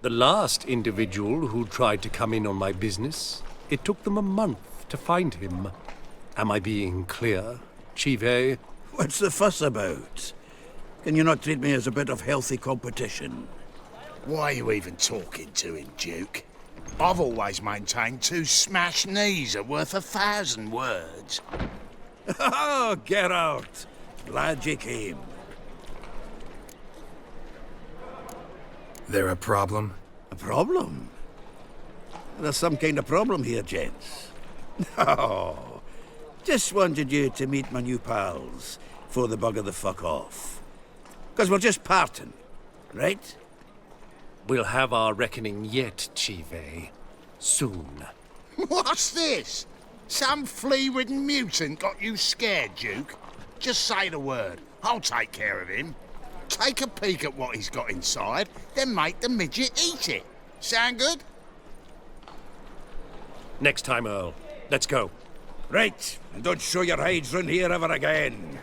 The last individual who tried to come in on my business, it took them a month to find him. Am I being clear, Chive? What's the fuss about? Can you not treat me as a bit of healthy competition? Why are you even talking to him, Duke? I've always maintained 2 smashed knees are worth 1,000 words. Oh, Geralt! Glad you came. There a problem? A problem? There's some kind of problem here, gents. No. Just wanted you to meet my new pals before they bugger the fuck off. 'Cause we're just parting, right? We'll have our reckoning yet, Chive. Soon. What's this? Some flea-ridden mutant got you scared, Duke? Just say the word. I'll take care of him. Take a peek at what he's got inside, then make the midget eat it. Sound good? Next time, Earl. Let's go. Right, and don't show your hides round here ever again.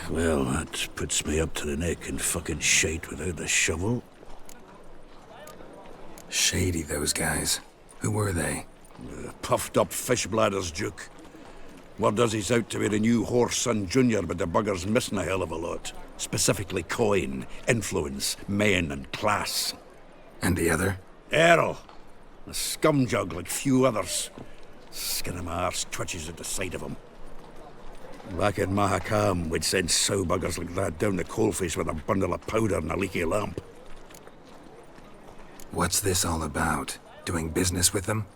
Well, that puts me up to the neck in fucking shite without a shovel. Shady, those guys. Who were they? Puffed up fish bladders, Duke. Word does he's out to be the new Whoreson Jr., but the bugger's missing a hell of a lot. Specifically coin, influence, men, and class. And the other? Earl. A scumjug like few others. Skin of my arse twitches at the sight of him. Back in Mahakam, we'd send sow buggers like that down the coalface with a bundle of powder and a leaky lamp. What's this all about? Doing business with them?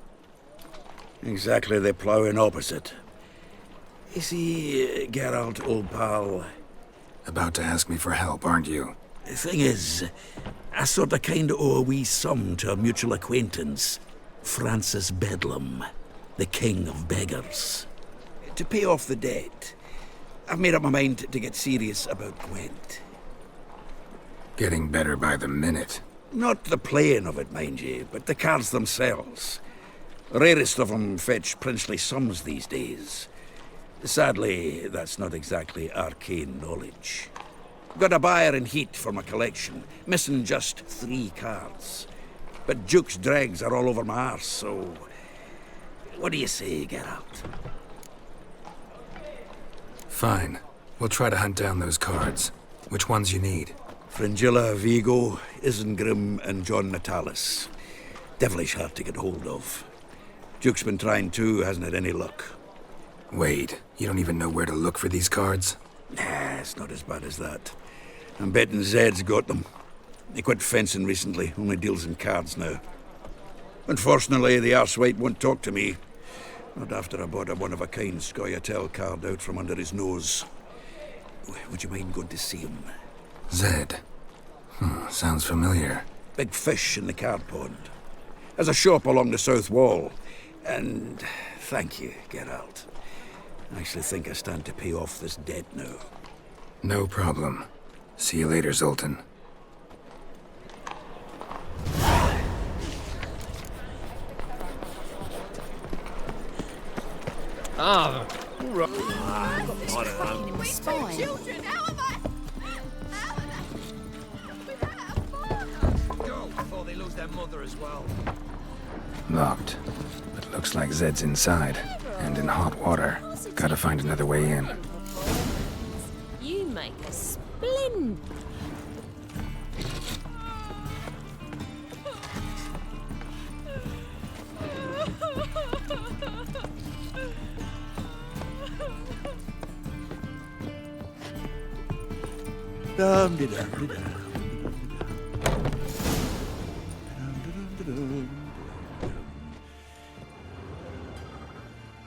Exactly the ploughing opposite. You see, Geralt, old pal, About to ask me for help, aren't you? the thing is, I sorta kinda owe a wee sum to a mutual acquaintance, Francis Bedlam, the king of beggars. To pay off the debt, I've made up my mind to get serious about Gwent. Getting better by the minute. Not the playing of it, mind you, but the cards themselves. Rarest of them fetch princely sums these days. Sadly, that's not exactly arcane knowledge. Got a buyer in heat for my collection, missing just 3 cards. But Duke's dregs are all over my arse, so... What do you say, Geralt? Fine. We'll try to hunt down those cards. Which ones you need? Fringilla, Vigo, Isengrim, and John Natalis. Devilish hard to get hold of. Duke's been trying too, hasn't had any luck. Wait, you don't even know where to look for these cards? Nah, it's not as bad as that. I'm betting Zed's got them. He quit fencing recently, only deals in cards now. Unfortunately, the arsewite won't talk to me. Not after I bought a one-of-a-kind Scoia'tael card out from under his nose. Would you mind going to see him? Zed. Sounds familiar. Big fish in the card pond. Has a shop along the south wall. And thank you, Geralt. I actually think I stand to pay off this debt now. No problem. See you later, Zoltan. Ah, Children, how am I? Go before they lose their mother as well. Locked. But looks like Zed's inside. And in hot water. Gotta find another way in. You make a splendid.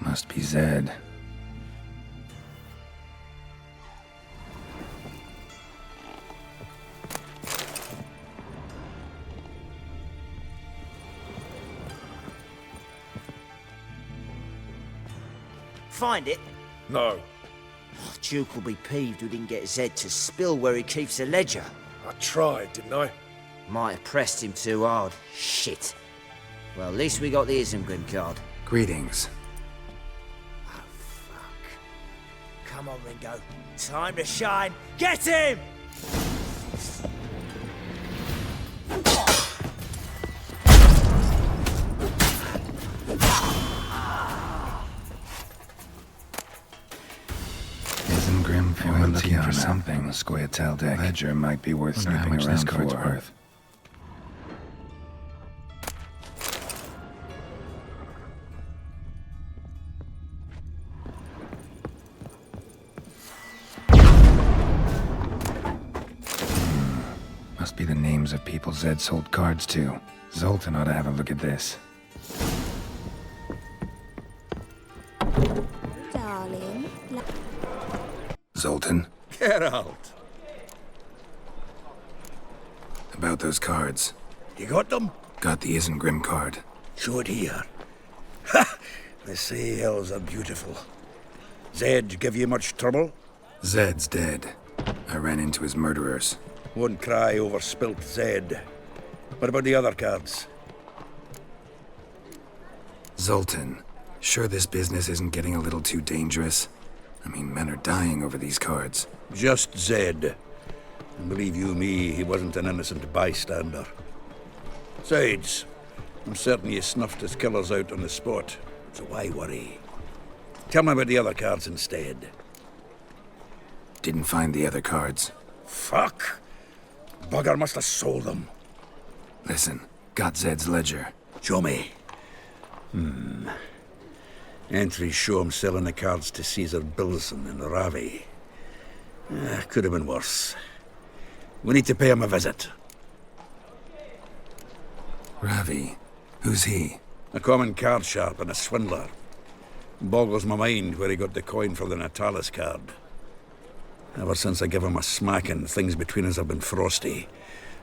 Must be Zed. Find it? No. Duke will be peeved we didn't get Zed to spill where he keeps the ledger. I tried, didn't I? Might have pressed him too hard. Shit. Well, at least we got the Isengrim card. Greetings. Oh, fuck. Come on, Ringo. Time to shine. Get him! Scoia'tael deck. Ledger might be worth snooping around this card's worth. Must be the names of people Zed sold cards to. Zoltan ought to have a look at this. Darling. Zoltan, Geralt, about those cards. you got them? Got the Isengrim card. Show it here. Ha! They say elves are beautiful. Zed give you much trouble? Zed's dead. I ran into his murderers. Won't cry over spilt Zed. What about the other cards? Zoltan, sure this business isn't getting a little too dangerous? I mean, men are dying over these cards. Just Zed. And believe you me, he wasn't an innocent bystander. Besides, I'm certain he snuffed his killers out on the spot, so why worry? Tell me about the other cards instead. Didn't find the other cards. Fuck! Bugger must have sold them. Listen, got Zed's ledger. Show me. Entries show him selling the cards to Caesar Bilson in Ravi. Could have been worse. We need to pay him a visit. Ravi, who's he? A common card sharp and a swindler. Boggles my mind where he got the coin for the Natalis card. Ever since I gave him a smacking, things between us have been frosty.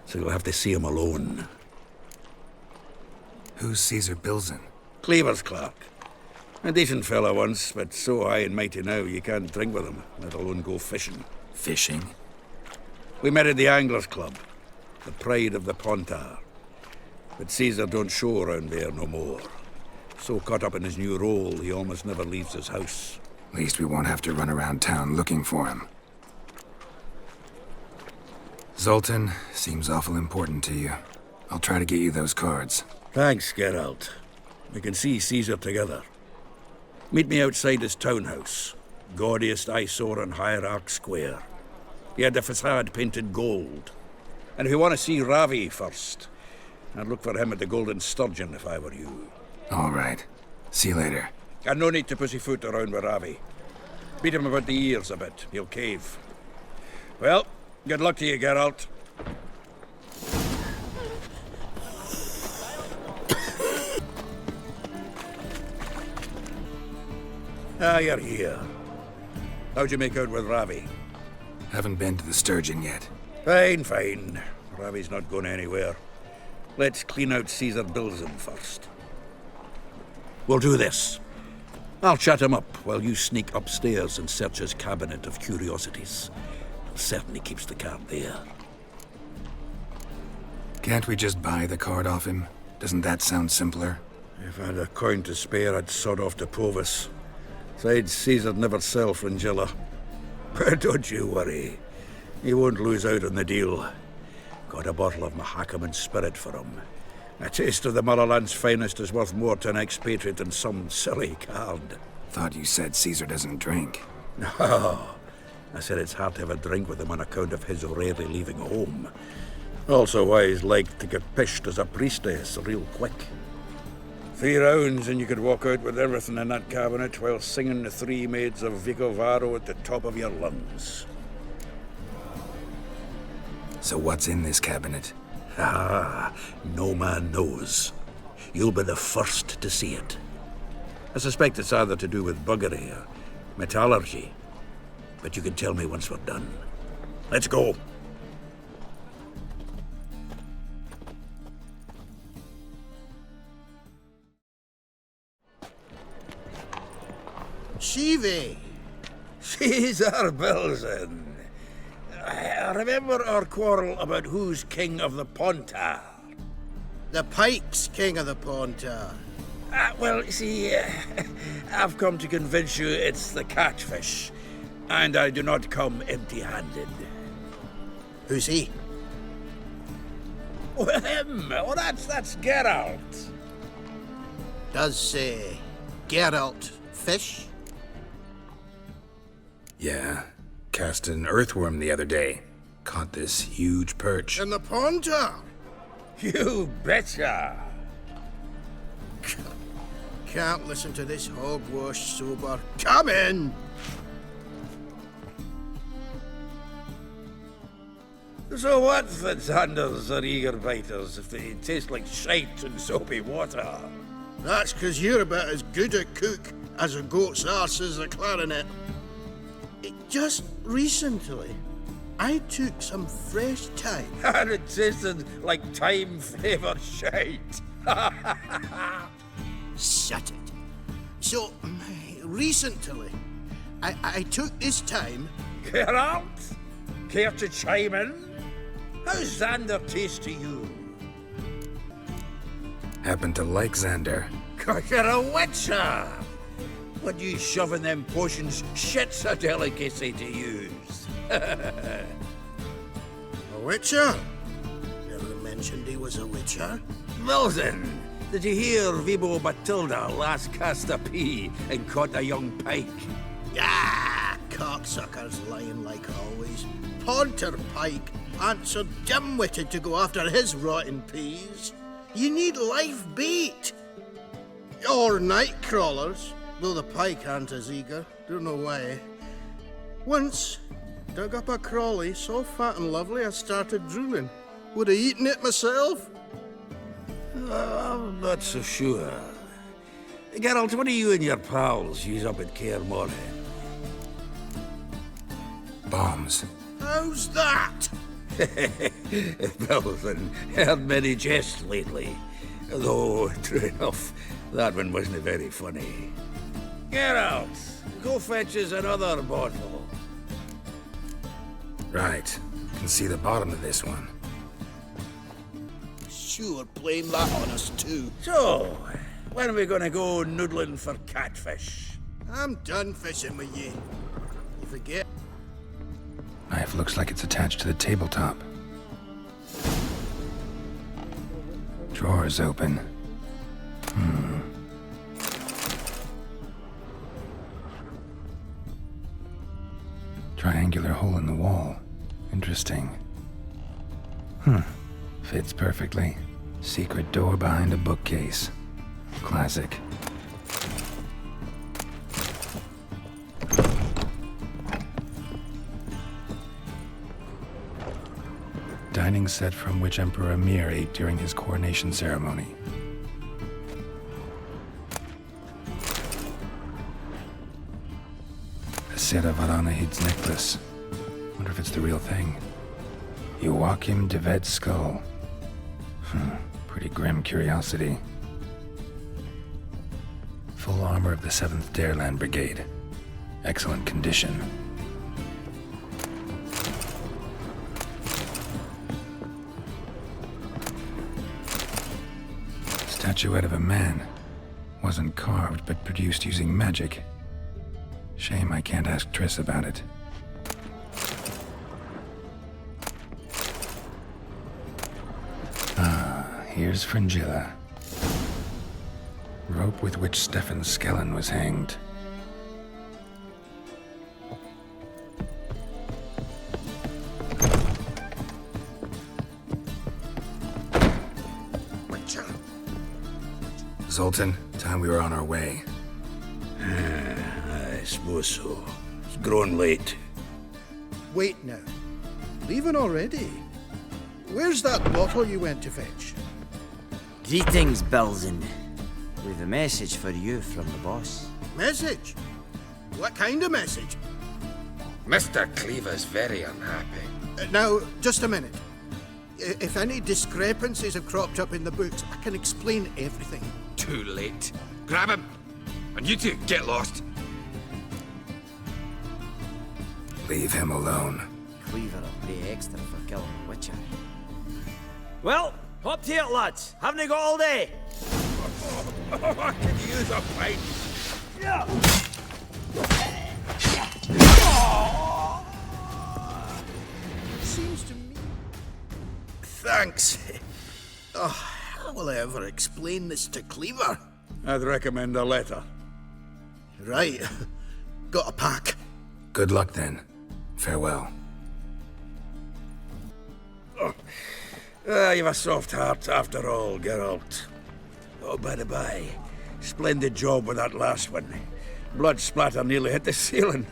So you'll have to see him alone. Who's Caesar Bilson? Cleaver's clerk. A decent fella once, but so high and mighty now you can't drink with him, let alone go fishing. Fishing? We met at the Anglers Club, the pride of the Pontar. But Caesar don't show around there no more. So caught up in his new role, he almost never leaves his house. At least we won't have to run around town looking for him. Zoltan, seems awful important to you. I'll try to get you those cards. Thanks, Geralt. We can see Caesar together. Meet me outside his townhouse. Gaudiest eyesore on Hierarch Square. He had the facade painted gold. And if you want to see Ravi first, I'd look for him at the Golden Sturgeon if I were you. All right. See you later. And no need to pussyfoot around with Ravi. Beat him about the ears a bit. He'll cave. Well, good luck to you, Geralt. You're here. How'd you make out with Ravi? Haven't been to the Sturgeon yet. Fine, fine. Ravi's not going anywhere. Let's clean out Caesar Bilson first. We'll do this. I'll chat him up while you sneak upstairs and search his cabinet of curiosities. Certainly keeps the card there. Can't we just buy the card off him? Doesn't that sound simpler? If I had a coin to spare, I'd sod off to Provis. Besides, Caesar'd never sell Fringilla. But don't you worry. He won't lose out on the deal. Got a bottle of Mahakaman spirit for him. A taste of the motherland's finest is worth more to an expatriate than some silly card. Thought you said Caesar doesn't drink. No. I said it's hard to have a drink with him on account of his rarely leaving home. Also why he's like to get pished as a priestess real quick. 3 rounds and you could walk out with everything in that cabinet while singing the 3 Maids of Vicovaro at the top of your lungs. So what's in this cabinet? Ah, no man knows. You'll be the first to see it. I suspect it's either to do with buggery or metallurgy. But you can tell me once we're done. Let's go. Shivi! Caesar Bilson. Remember our quarrel about who's king of the Pontar? The Pike's king of the Pontar. Well, you see, I've come to convince you it's the catfish. And I do not come empty-handed. Who's he? Well, him. Oh, that's Geralt. Does Geralt fish? Yeah. Cast an earthworm the other day. Caught this huge perch. In the pond, Tom? You betcha! Can't listen to this hogwash sober. Come in! So what, Fitzhanders or eager biters, if they taste like shite and soapy water? That's 'cause you're about as good a cook as a goat's arse is a clarinet. Just recently, I took some fresh thyme. And it tasted like thyme-flavoured shite. Shut it. So, recently, I took this thyme. Geralt? Care to chime in? How's Xander taste to you? Happen to like Xander. 'Cause you're a witcher! What you shoving them potions, shit's a delicacy to use. A witcher? Never mentioned he was a witcher. Wilson, did you hear Vibo Batilda last cast a pea and caught a young pike? Ah, cocksuckers lying like always. Ponter Pike ain't so dim-witted to go after his rotten peas. You need live bait. Or night crawlers, though the pike aren't as eager. Don't know why. Once, dug up a crawly so fat and lovely I started drooling. Would have eaten it myself. I'm not so sure. Geralt, what do you and your pals use up at Kaer Morhen? Bombs. How's that? Wilson, heard many jests lately. Though, true enough, that one wasn't very funny. Geralt, go fetch us another bottle. Right. Can see the bottom of this one. Sure, blame that on us too. So, when are we gonna go noodling for catfish? I'm done fishing with you. You forget. Knife looks like it's attached to the tabletop. Drawer's open. Triangular hole in the wall. Interesting. Fits perfectly. Secret door behind a bookcase. Classic. Dining set from which Emperor Emir ate during his coronation ceremony. A set of Aranahid's necklace. Wonder if it's the real thing. Joachim de Ved's skull. Pretty grim curiosity. Full armor of the 7th Dareland Brigade. Excellent condition. Statuette of a man. Wasn't carved, but produced using magic. Shame I can't ask Triss about it. Here's Fringilla. Rope with which Stefan Skellen was hanged. Witcher. Zoltan, time we were on our way. I suppose so. It's growing late. Wait now. Leaving already? Where's that bottle you went to fetch? Greetings, Belzen. We've a message for you from the boss. Message? What kind of message? Mr. Cleaver's very unhappy. Now, just a minute. If any discrepancies have cropped up in the books, I can explain everything. Too late. Grab him. And you two, get lost. Leave him alone. Cleaver will pay extra for killing the Witcher. Well, up to it, lads. Haven't you got all day? I could use a pint. Seems to me. Thanks. Oh, how will I ever explain this to Cleaver? I'd recommend a letter. Right. Got a pack. Good luck then. Farewell. You've a soft heart after all, Geralt. Oh, by the by, splendid job with that last one. Blood splatter nearly hit the ceiling.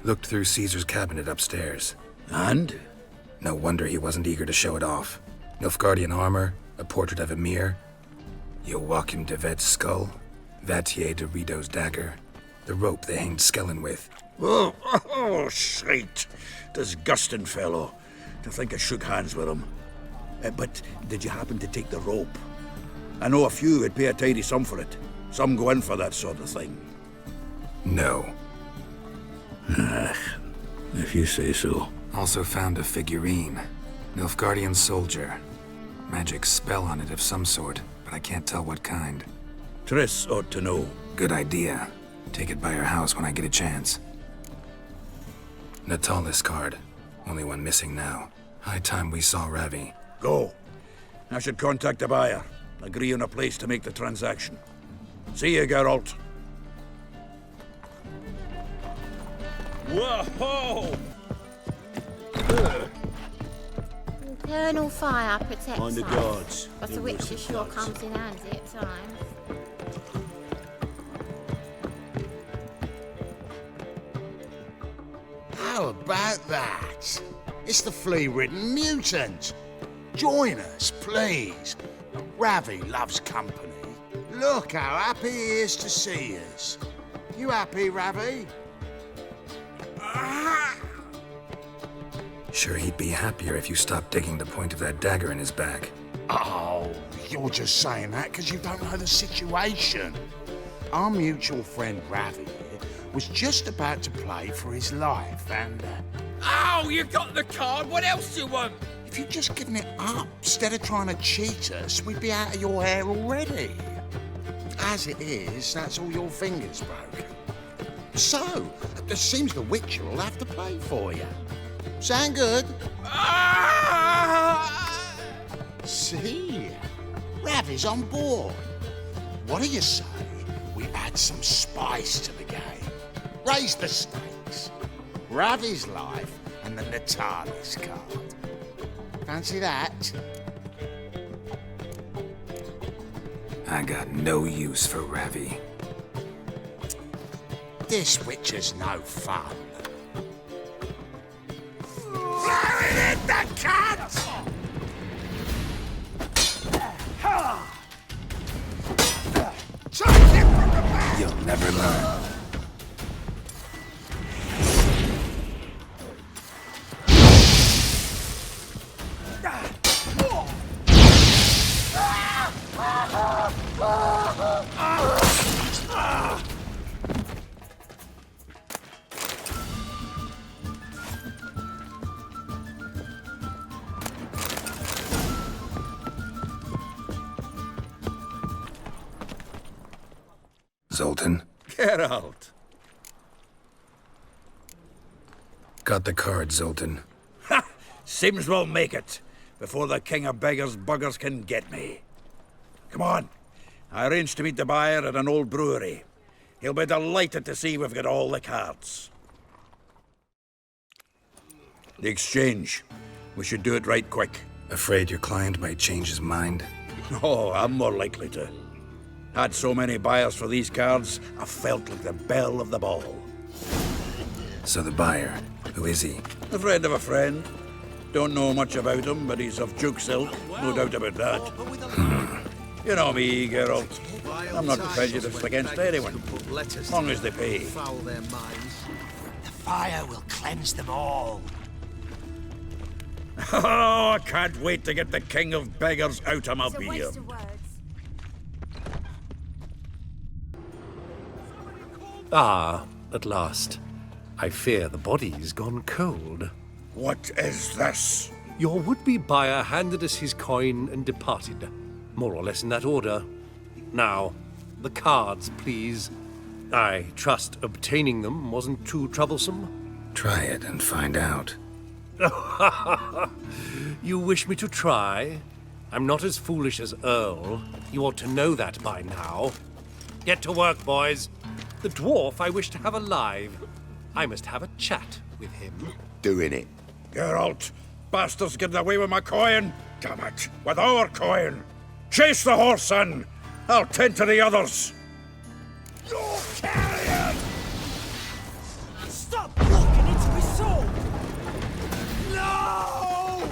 Looked through Caesar's cabinet upstairs. And? No wonder he wasn't eager to show it off. Nilfgaardian armor, a portrait of Emir, Joachim de Vet's skull, Vatier de Rideau's dagger, the rope they hanged Skellen with. Oh, shite. Disgusting fellow. To think I shook hands with him. But did you happen to take the rope? I know a few would pay a tidy sum for it. Some go in for that sort of thing. No. If you say so. Also found a figurine. Nilfgaardian soldier. Magic spell on it of some sort, but I can't tell what kind. Triss ought to know. Good idea. Take it by her house when I get a chance. Natalis card. Only one missing now. High time we saw Ravi. Go. I should contact the buyer. Agree on a place to make the transaction. See you, Geralt. Whoa! Eternal fire protects On the us. gods. But the witcher sure comes in handy at times. How about that? It's the flea-ridden mutant. Join us, please. Ravi loves company. Look how happy he is to see us. You happy, Ravi? Sure he'd be happier if you stopped digging the point of that dagger in his back. Oh, you're just saying that because you don't know the situation. Our mutual friend Ravi here was just about to play for his life and... Oh, you got the card. What else do you want? if you'd just given it up instead of trying to cheat us, we'd be out of your hair already. As it is, that's all your fingers broke. So, it seems the Witcher will have to play for you. Sound good? See? Ravi's on board. What do you say we add some spice to the game? Raise the stakes. Ravi's life and the Natalis card. Fancy that? I got no use for Ravi. This Witcher's no fun. Blowing in the cat! Take it from the back! You'll never learn. Zoltan, Geralt. got the card, Zoltan. Ha! Seems we'll make it before the king of beggars buggers can get me. Come on. I arranged to meet the buyer at an old brewery. He'll be delighted to see we've got all the cards. The exchange. We should do it right quick. Afraid your client might change his mind? Oh, I'm more likely to. Had so many buyers for these cards, I felt like the belle of the ball. So the buyer, who is he? A friend of a friend. Don't know much about him, but he's of Duke's ilk, no doubt about that. You know me, Geralt. I'm not prejudiced against anyone, as long as they pay. Foul their minds. The fire will cleanse them all. Oh, I can't wait to get the king of beggars out of my beer. Ah, at last. I fear the body's gone cold. What is this? Your would-be buyer handed us his coin and departed, more or less in that order. Now, the cards, please. I trust obtaining them wasn't too troublesome. Try it and find out. You wish me to try? I'm not as foolish as Earl. You ought to know that by now. Get to work, boys. The dwarf I wish to have alive. I must have a chat with him. Doing it. Geralt, bastards getting away with my coin. Damn it, with our coin. Chase the horse in. I'll tend to the others. You carrion! Stop walking into my soul! No!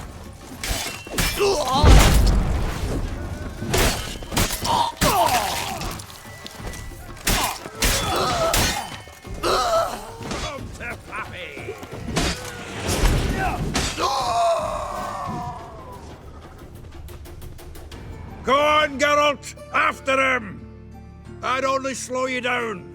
Come to Pappy! Go on, Geralt! After him! I'd only slow you down.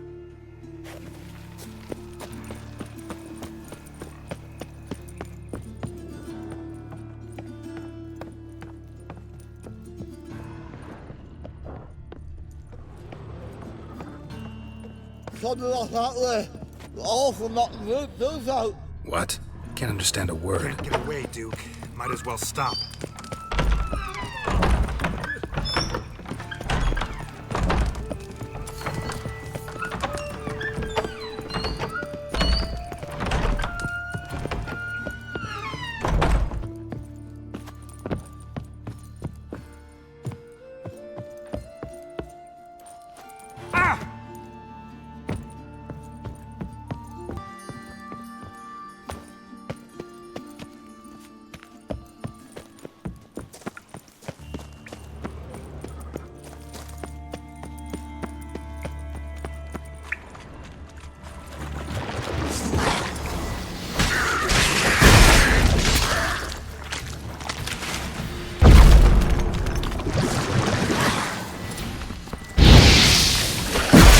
Something like that way. All for knocking the pills out. What? Can't understand a word. Can't get away, Duke. Might as well stop.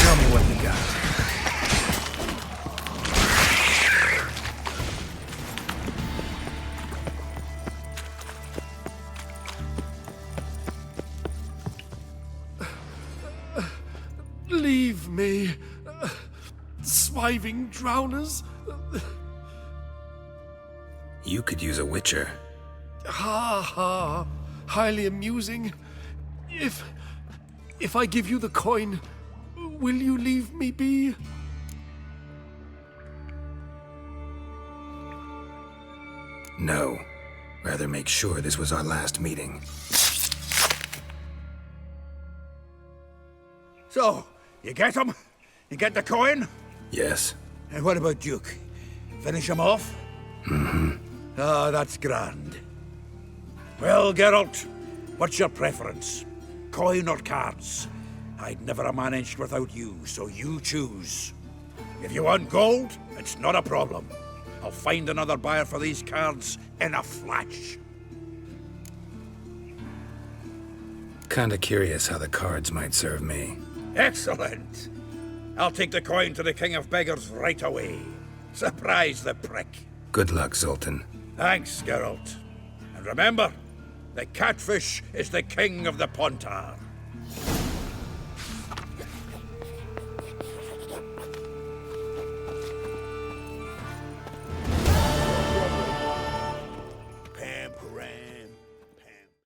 Tell me what you got. Leave me, swiving drowners. You could use a witcher. Ha ha, highly amusing. If I give you the coin, will you leave me be? No. Rather make sure this was our last meeting. So, you get him? You get the coin? Yes. And what about Duke? Finish him off? Mm-hmm. Ah, that's grand. Well, Geralt, what's your preference? Coin or cards? I'd never have managed without you, so you choose. If you want gold, it's not a problem. I'll find another buyer for these cards in a flash. Kinda curious how the cards might serve me. Excellent! I'll take the coin to the King of Beggars right away. Surprise the prick. Good luck, Zoltan. Thanks, Geralt. And remember, the catfish is the king of the Pontar.